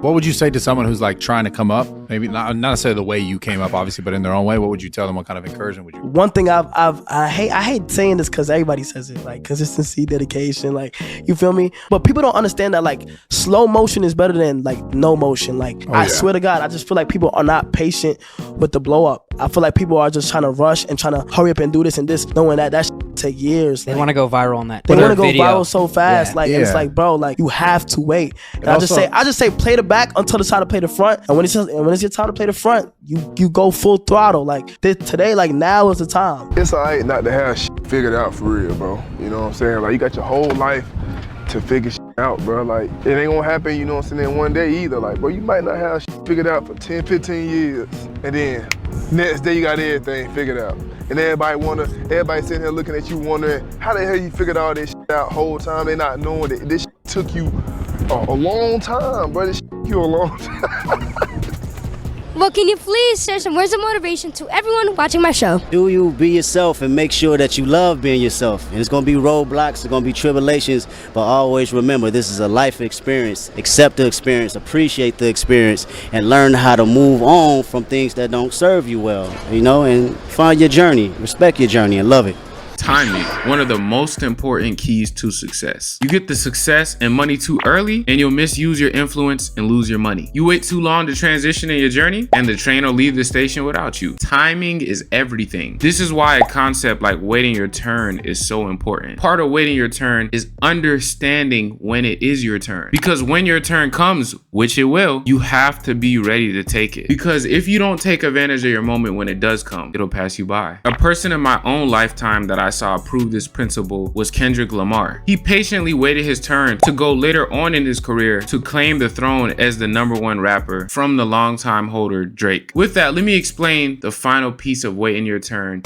What would you say to someone who's like trying to come up? Maybe not necessarily the way you came up, obviously, but in their own way. What would you tell them? What kind of encouragement would you? One thing I hate saying this because everybody says it, like consistency, dedication, like, you feel me? But people don't understand that like slow motion is better than like no motion. Like I swear to God, I just feel like people are not patient with the blow up. I feel like people are just trying to rush and trying to hurry up and do this and this, knowing that shit take years. They want to go viral on that. They want to go viral so fast. And it's like, bro, like you have to wait. And I just say play the back until it's time to play the front. And when it's your time to play the front, you go full throttle. Like today, like now is the time. It's alright not to have shit figured out for real, bro. You know what I'm saying? Like you got your whole life to figure shit out, bro. Like it ain't gonna happen, you know what I'm saying, in one day either. Like, bro, you might not have shit figured out for 10, 15 years. And then next day you got everything figured out. And everybody sitting here looking at you wondering, how the hell you figured all this shit out whole time? They not knowing that this shit took you a long time, bro. This shit took you a long time. Well, can you please share some words of motivation to everyone watching my show? Do you be yourself and make sure that you love being yourself. And it's gonna be roadblocks, it's gonna be tribulations, but always remember this is a life experience. Accept the experience, appreciate the experience, and learn how to move on from things that don't serve you well, you know, and find your journey, respect your journey, and love it. Timing, one of the most important keys to success. You get the success and money too early and you'll misuse your influence and lose your money. You wait too long to transition in your journey and the train will leave the station without you. Timing is everything. This is why a concept like waiting your turn is so important. Part of waiting your turn is understanding when it is your turn. Because when your turn comes, which it will, you have to be ready to take it. Because if you don't take advantage of your moment when it does come, it'll pass you by. A person in my own lifetime that I saw prove this principle was Kendrick Lamar. He patiently waited his turn to go later on in his career to claim the throne as the #1 rapper from the longtime holder Drake. With that, let me explain the final piece of waiting your turn.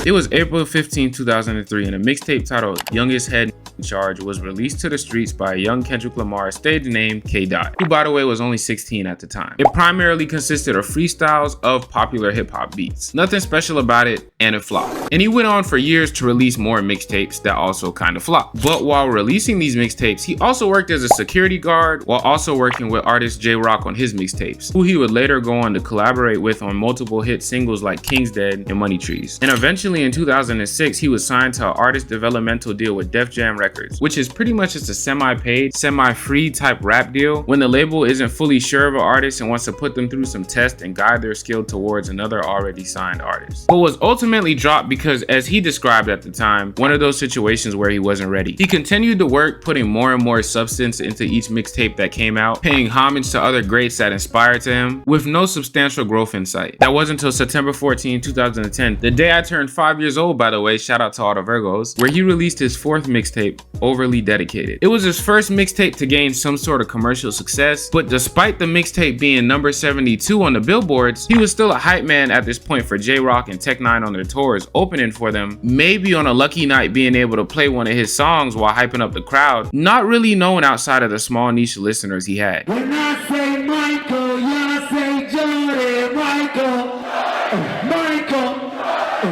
It was April 15, 2003, and a mixtape titled Youngest Head in Charge was released to the streets by a young Kendrick Lamar stage name K. Dot, who by the way was only 16 at the time. It primarily consisted of freestyles of popular hip hop beats. Nothing special about it, and it flopped. And he went on for years to release more mixtapes that also kind of flopped. But while releasing these mixtapes, he also worked as a security guard while also working with artist J Rock on his mixtapes, who he would later go on to collaborate with on multiple hit singles like King's Dead and Money Trees. And eventually in 2006, he was signed to an artist developmental deal with Def Jam Records, which is pretty much just a semi-paid, semi-free type rap deal when the label isn't fully sure of an artist and wants to put them through some tests and guide their skill towards another already signed artist. But was ultimately dropped because, as he described at the time, one of those situations where he wasn't ready. He continued to work, putting more and more substance into each mixtape that came out, paying homage to other greats that inspired to him, with no substantial growth in sight. That wasn't until September 14, 2010, the day I turned 5 years old, by the way, shout out to all the Virgos, where he released his 4th mixtape, Overly Dedicated. It was his first mixtape to gain some sort of commercial success, but despite the mixtape being number 72 on the billboards, he was still a hype man at this point for J Rock and Tech 9 on their tours, opening for them, maybe on a lucky night being able to play one of his songs while hyping up the crowd, not really known outside of the small niche listeners he had. When I say Michael, you say Jordan, Michael.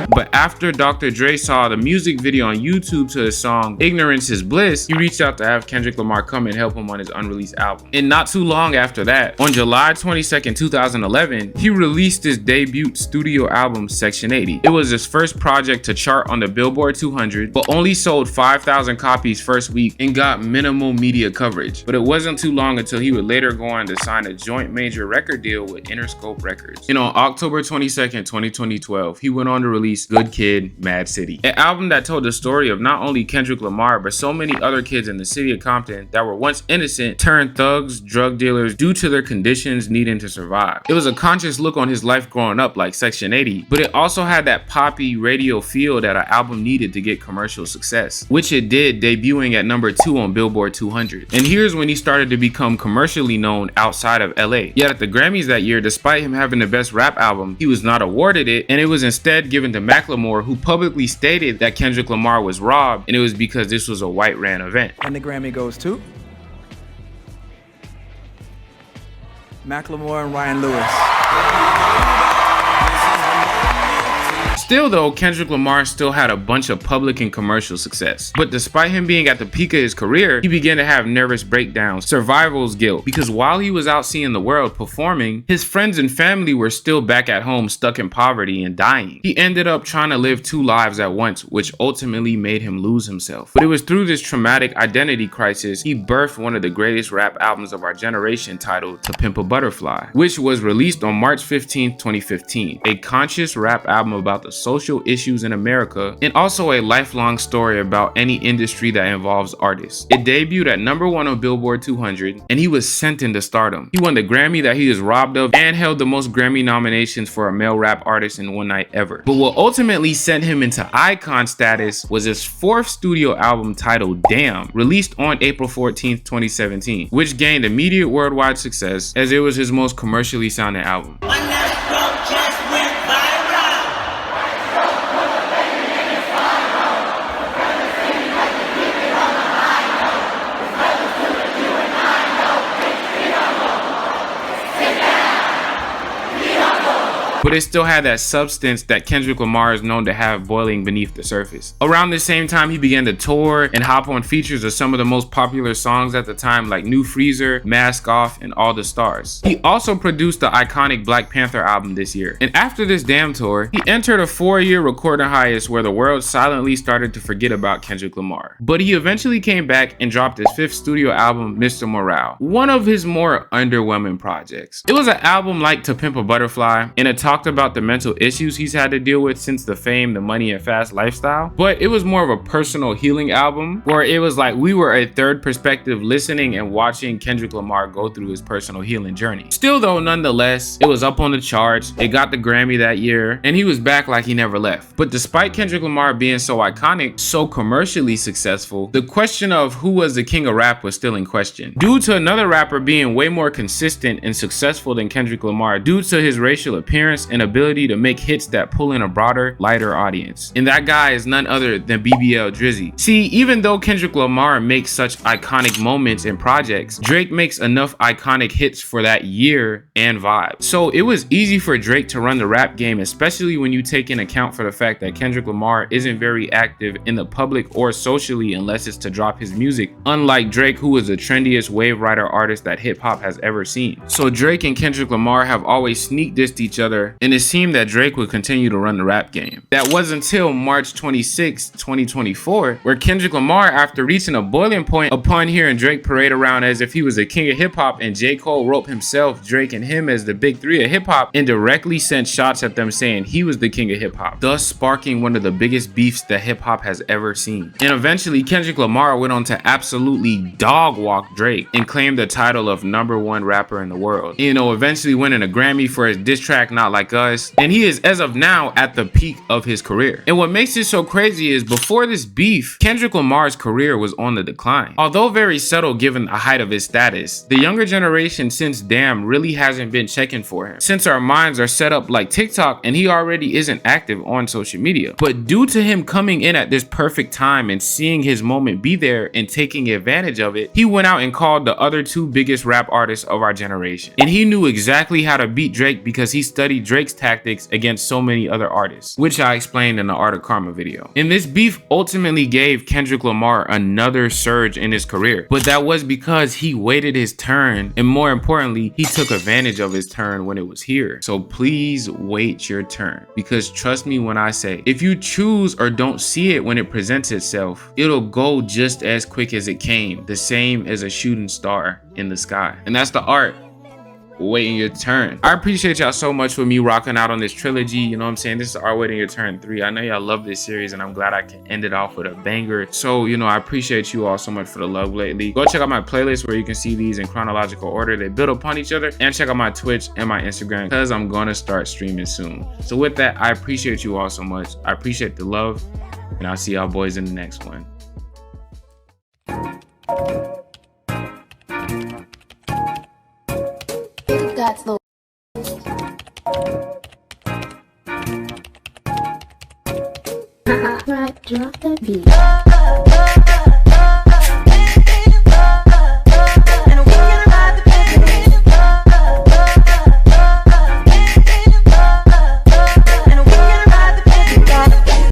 But after Dr. Dre saw the music video on YouTube to his song Ignorance is Bliss, he reached out to have Kendrick Lamar come and help him on his unreleased album. And not too long after that, on July 22nd, 2011, he released his debut studio album, Section 80. It was his first project to chart on the Billboard 200, but only sold 5,000 copies first week and got minimal media coverage. But it wasn't too long until he would later go on to sign a joint major record deal with Interscope Records. And on October 22nd, 2012, he went on to release Good Kid, Mad City, an album that told the story of not only Kendrick Lamar, but so many other kids in the city of Compton that were once innocent turned thugs, drug dealers due to their conditions needing to survive. It was a conscious look on his life growing up like Section 80, but it also had that poppy radio feel that an album needed to get commercial success, which it did, debuting at number 2 on Billboard 200. And here's when he started to become commercially known outside of LA. Yet at the Grammys that year, despite him having the best rap album, he was not awarded it, and it was instead given to Macklemore, who publicly stated that Kendrick Lamar was robbed, and it was because this was a white ran event. And the Grammy goes to Macklemore and Ryan Lewis. Still though, Kendrick Lamar still had a bunch of public and commercial success. But despite him being at the peak of his career, he began to have nervous breakdowns, survival's guilt, because while he was out seeing the world performing, his friends and family were still back at home stuck in poverty and dying. He ended up trying to live two lives at once, which ultimately made him lose himself. But it was through this traumatic identity crisis he birthed one of the greatest rap albums of our generation, titled To Pimp a Butterfly, which was released on March 15th, 2015. A conscious rap album about the social issues in America, and also a lifelong story about any industry that involves artists. It debuted at #1 on Billboard 200, and he was sent into stardom. He won the Grammy that he was robbed of and held the most Grammy nominations for a male rap artist in one night ever. But what ultimately sent him into icon status was his 4th studio album titled Damn, released on April 14th, 2017, which gained immediate worldwide success as it was his most commercially sounding album. But it still had that substance that Kendrick Lamar is known to have boiling beneath the surface. Around the same time, he began to tour and hop on features of some of the most popular songs at the time, like New Freezer, Mask Off, and All the Stars. He also produced the iconic Black Panther album this year. And after this Damn tour, he entered a 4-year recording hiatus where the world silently started to forget about Kendrick Lamar. But he eventually came back and dropped his 5th studio album, Mr. Morale, one of his more underwhelming projects. It was an album like To Pimp a Butterfly, and it talked about the mental issues he's had to deal with since the fame, the money, and fast lifestyle, but it was more of a personal healing album where it was like we were a third perspective listening and watching Kendrick Lamar go through his personal healing journey. Still though, nonetheless, it was up on the charts, it got the Grammy that year, and he was back like he never left. But despite Kendrick Lamar being so iconic, so commercially successful, the question of who was the king of rap was still in question, due to another rapper being way more consistent and successful than Kendrick Lamar due to his racial appearance and ability to make hits that pull in a broader, lighter audience. And that guy is none other than BBL Drizzy. See, even though Kendrick Lamar makes such iconic moments and projects, Drake makes enough iconic hits for that year and vibe. So it was easy for Drake to run the rap game, especially when you take in account for the fact that Kendrick Lamar isn't very active in the public or socially unless it's to drop his music, unlike Drake, who is the trendiest wave rider artist that hip hop has ever seen. So Drake and Kendrick Lamar have always sneak dissed each other, and it seemed that Drake would continue to run the rap game. That was until March 26, 2024, where Kendrick Lamar, after reaching a boiling point upon hearing Drake parade around as if he was the king of hip hop and J. Cole roped himself, Drake, and him as the big three of hip hop, and directly sent shots at them saying he was the king of hip hop, thus sparking one of the biggest beefs that hip hop has ever seen. And eventually Kendrick Lamar went on to absolutely dog walk Drake and claimed the title of #1 rapper in the world. You know, eventually winning a Grammy for his diss track Not Like Us, and he is as of now at the peak of his career. And what makes it so crazy is before this beef, Kendrick Lamar's career was on the decline. Although very subtle given the height of his status, the younger generation since Damn really hasn't been checking for him, since our minds are set up like TikTok and he already isn't active on social media. But due to him coming in at this perfect time and seeing his moment be there and taking advantage of it, he went out and called the other two biggest rap artists of our generation. And he knew exactly how to beat Drake because he studied Drake's tactics against so many other artists, which I explained in the Art of Karma video. And this beef ultimately gave Kendrick Lamar another surge in his career, but that was because he waited his turn, and more importantly, he took advantage of his turn when it was here. So please wait your turn, because trust me when I say, if you choose or don't see it when it presents itself, it'll go just as quick as it came, the same as a shooting star in the sky. And that's the art. Waiting your turn. I appreciate y'all so much for me rocking out on this trilogy. You know what I'm saying? This is our Waiting Your Turn 3. I know y'all love this series, and I'm glad I can end it off with a banger. So, you know, I appreciate you all so much for the love lately. Go check out my playlist where you can see these in chronological order. They build upon each other. And check out my Twitch and my Instagram because I'm gonna start streaming soon. So with that, I appreciate you all so much. I appreciate the love, and I'll see y'all boys in the next one. That's the right, drop the beat.